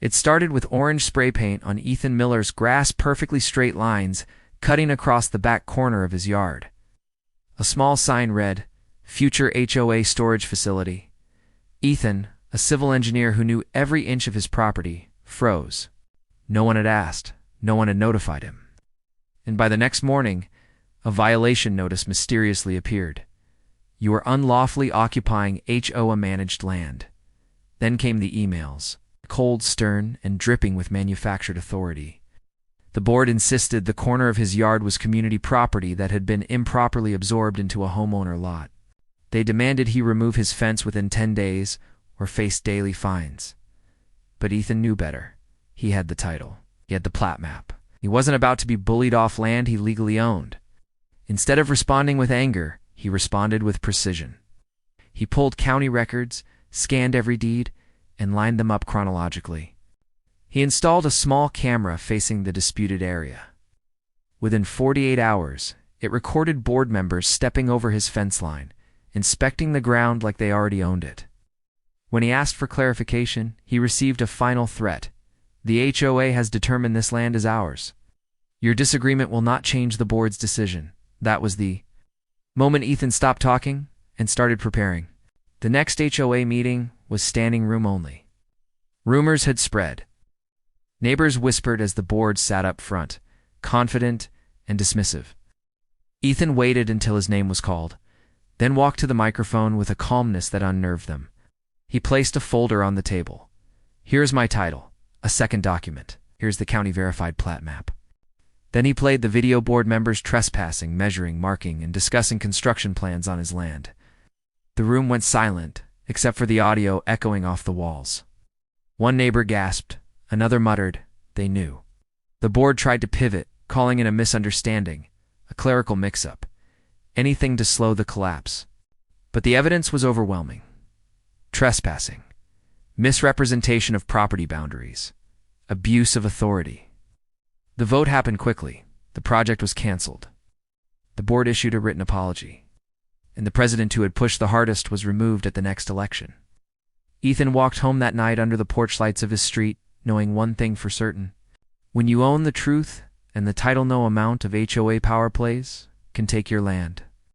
It started with orange spray paint on Ethan Miller's grass, perfectly straight lines cutting across the back corner of his yard. A small sign read, "Future HOA Storage Facility." Ethan, a civil engineer who knew every inch of his property, froze. No one had asked. No one had notified him. And by the next morning, a violation notice mysteriously appeared. "You are unlawfully occupying HOA-managed land." Then came the emails, cold, stern, and dripping with manufactured authority. The board insisted the corner of his yard was community property that had been improperly absorbed into a homeowner lot. They demanded he remove his fence within 10 days or face daily fines. But Ethan knew better. He had the title. He had the plat map. He wasn't about to be bullied off land he legally owned. Instead of responding with anger, he responded with precision. He pulled county records, scanned every deed, and lined them up chronologically. He installed a small camera facing the disputed area. Within 48 hours, it recorded board members stepping over his fence line, inspecting the ground like they already owned it. When he asked for clarification, he received a final threat. "The HOA has determined this land is ours. Your disagreement will not change the board's decision." That was the moment Ethan stopped talking and started preparing. The next HOA meeting was standing room only. Rumors had spread. Neighbors whispered as the board sat up front, confident and dismissive. Ethan waited until his name was called, then walked to the microphone with a calmness that unnerved them. He placed a folder on the table. "Here's my title, a second document. Here's the county-verified plat map." Then he played the video board members trespassing, measuring, marking, and discussing construction plans on his land. The room went silent, except for the audio echoing off the walls. One neighbor gasped. Another muttered, "They knew." The board tried to pivot, calling it a misunderstanding, a clerical mix-up, anything to slow the collapse. But the evidence was overwhelming. Trespassing, misrepresentation of property boundaries, abuse of authority. The vote happened quickly. The project was canceled. The board issued a written apology, and the president who had pushed the hardest was removed at the next election. Ethan walked home that night under the porch lights of his street, knowing one thing for certain. When you own the truth and the title, no amount of HOA power plays can take your land.